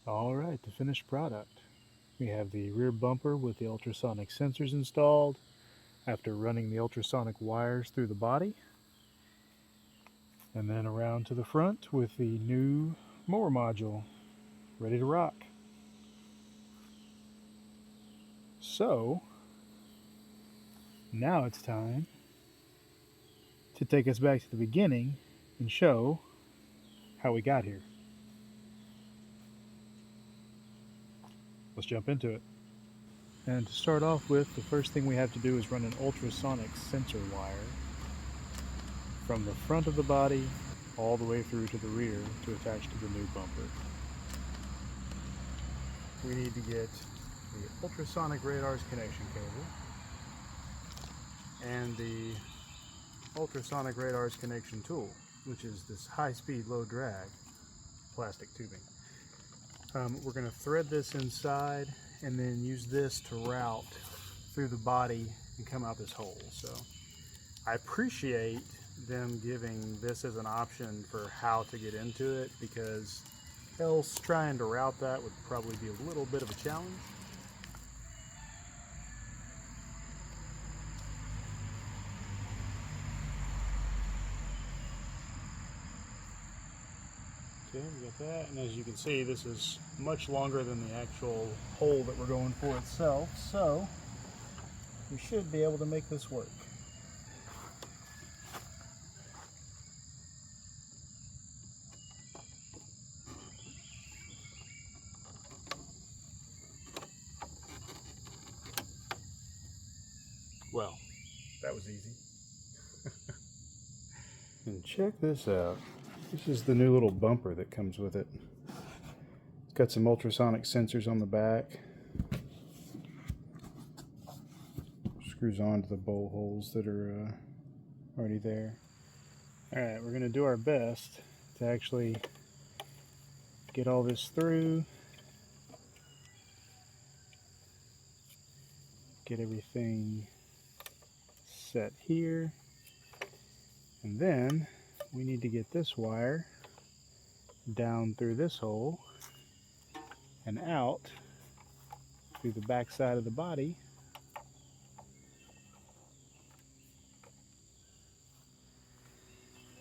Alright, the finished product. We have the rear bumper with the ultrasonic sensors installed after running the ultrasonic wires through the body, and then around to the front with the new mower module ready to rock. So now it's time to take us back to the beginning and show how we got here. Let's jump into it. And to start off with, the first thing we have to do is run an ultrasonic sensor wire from the front of the body all the way through to the rear to attach to the new bumper. We need to get the ultrasonic radar's connection cable and the ultrasonic radar's connection tool, which is this high-speed, low-drag plastic tubing. We're going to thread this inside and then use this to route through the body and come out this hole. So I appreciate them giving this as an option for how to get into it, because else trying to route that would probably be a little bit of a challenge. Okay, we got that, and as you can see, this is much longer than the actual hole that we're going for itself, so we should be able to make this work. Well, that was easy. And check this out. This is the new little bumper that comes with it. It's got some ultrasonic sensors on the back. Screws on to the bowl holes that are already there. Alright, we're going to do our best to actually get all this through. Get everything set here. And then we need to get this wire down through this hole and out through the back side of the body.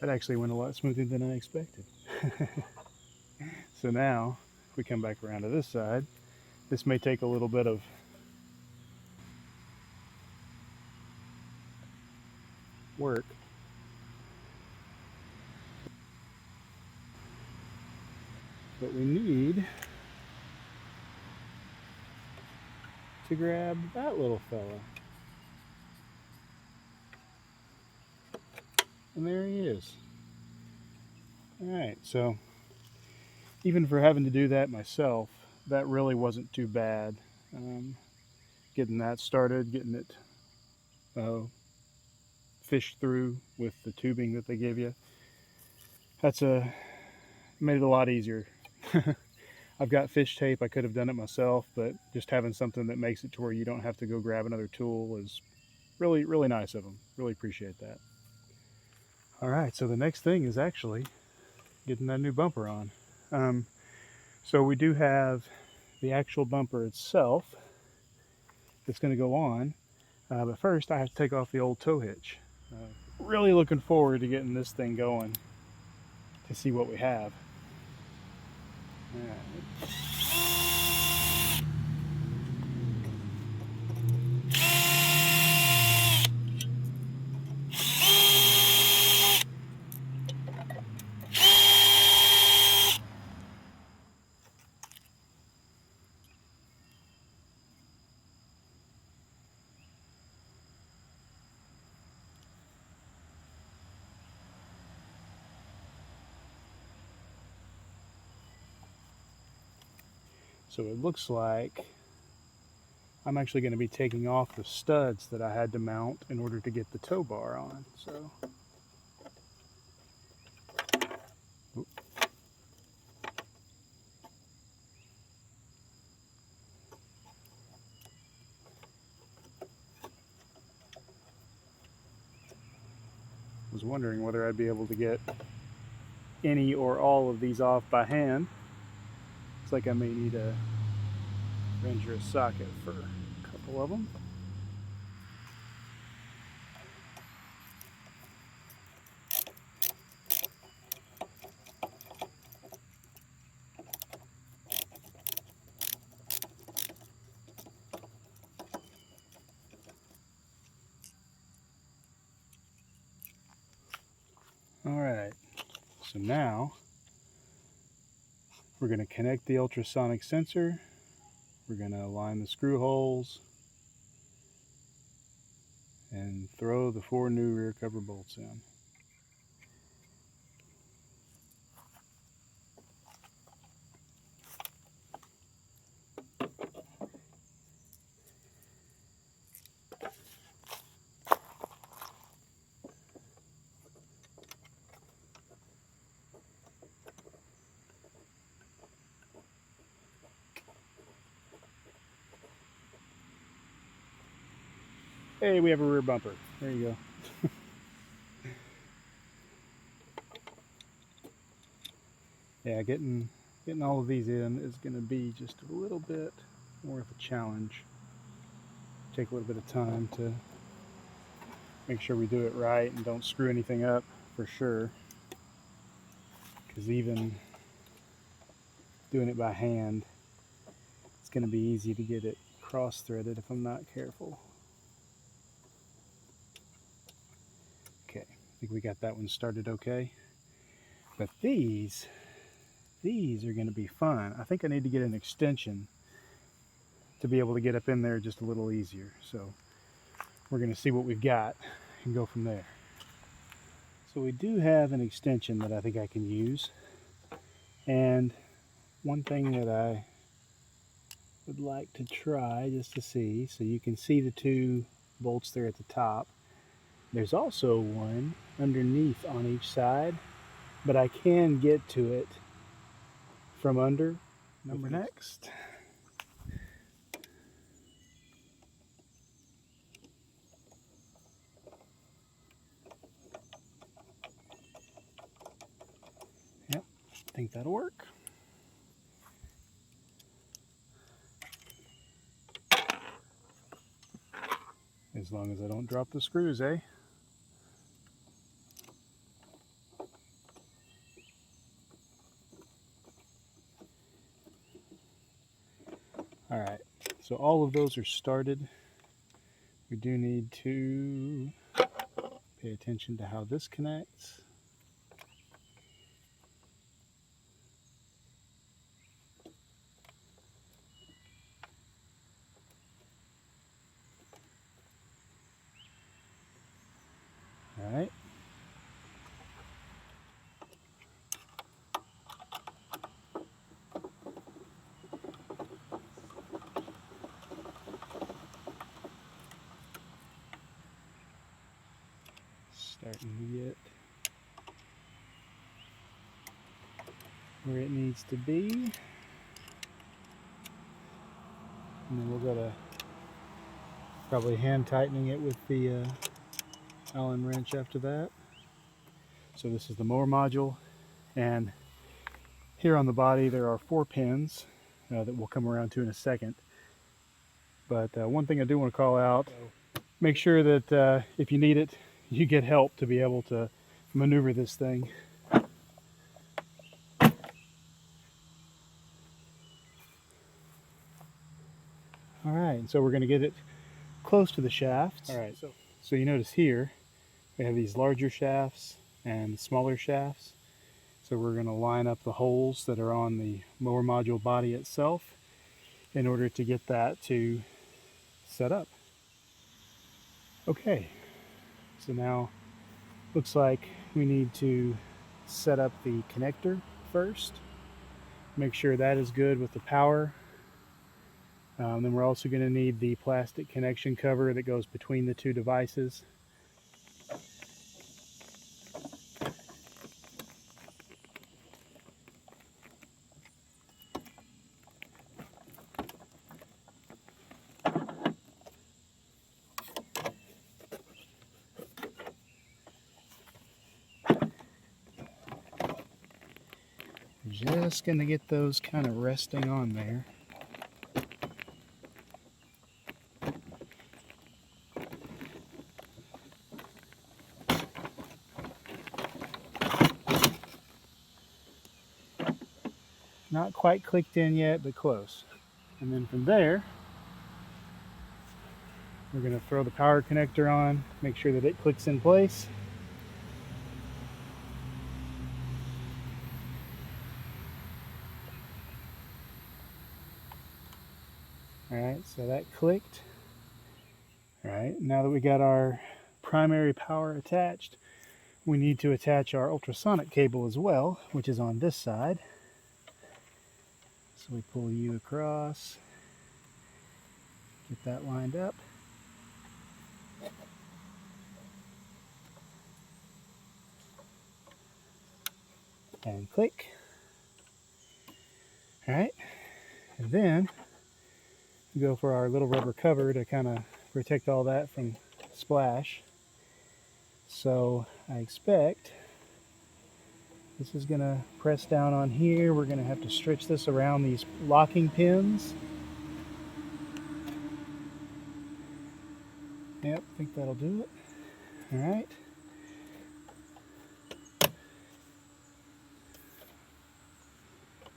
That actually went a lot smoother than I expected. So now, if we come back around to this side, this may take a little bit of work. But we need to grab that little fella. And there he is. Alright, so even for having to do that myself, that really wasn't too bad. Getting that started, getting it fished through with the tubing that they give you, that's made it a lot easier. I've got fish tape. I could have done it myself, but just having something that makes it to where you don't have to go grab another tool is really, really nice of them. Really appreciate that. Alright, so the next thing is actually getting that new bumper on. So we do have the actual bumper itself that's going to go on, but first I have to take off the old tow hitch. Really looking forward to getting this thing going to see what we have. Alright. So it looks like I'm actually going to be taking off the studs that I had to mount in order to get the tow bar on. So was wondering whether I'd be able to get any or all of these off by hand. Looks like I may need a wrench or a socket for a couple of them. Alright, so now we're going to connect the ultrasonic sensor. We're going to align the screw holes and throw the 4 new rear cover bolts in. Hey, we have a rear bumper. There you go. Yeah, getting all of these in is going to be just a little bit more of a challenge. Take a little bit of time to make sure we do it right and don't screw anything up for sure. Because even doing it by hand, it's going to be easy to get it cross-threaded if I'm not careful. Okay, I think we got that one started okay. But these are going to be fun. I think I need to get an extension to be able to get up in there just a little easier. So we're going to see what we've got and go from there. So we do have an extension that I think I can use. And one thing that I would like to try just to see, so you can see the 2 bolts there at the top. There's also one underneath on each side, but I can get to it from under. Number next. Yep, I think that'll work. As long as I don't drop the screws, eh? Alright, so all of those are started. We do need to pay attention to how this connects. Alright. Starting to get where it needs to be. And then we'll go to probably hand tightening it with the Allen wrench after that. So this is the mower module, and here on the body there are 4 pins that we'll come around to in a second. But one thing I do want to call out, make sure that if you need it, you get help to be able to maneuver this thing. Alright, so we're going to get it close to the shafts. Alright, so you notice here we have these larger shafts and smaller shafts. So we're going to line up the holes that are on the mower module body itself in order to get that to set up. Okay, so now looks like we need to set up the connector first. Make sure that is good with the power. Then we're also going to need the plastic connection cover that goes between the 2 devices. There's Just going to get those kind of resting on there. Not quite clicked in yet, but close. And then from there, we're going to throw the power connector on, make sure that it clicks in place. Alright, so that clicked. Alright, now that we got our primary power attached, we need to attach our ultrasonic cable as well, which is on this side. So we pull you across, get that lined up. And click. Alright, and then we go for our little rubber cover to kind of protect all that from splash. So I expect this is going to press down on here. We're going to have to stretch this around these locking pins. Yep, I think that'll do it. Alright.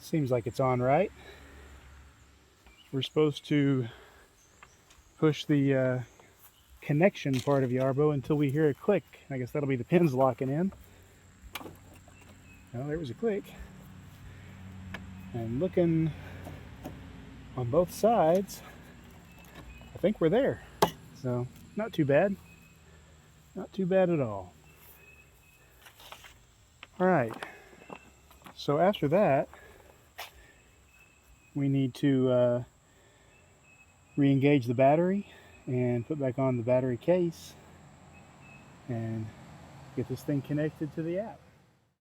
Seems like it's on right. We're supposed to push the connection part of Yarbo until we hear a click. I guess that'll be the pins locking in. Well, there was a click. And looking on both sides, I think we're there. So, not too bad. Not too bad at all. Alright, so after that, we need to re-engage the battery and put back on the battery case and get this thing connected to the app.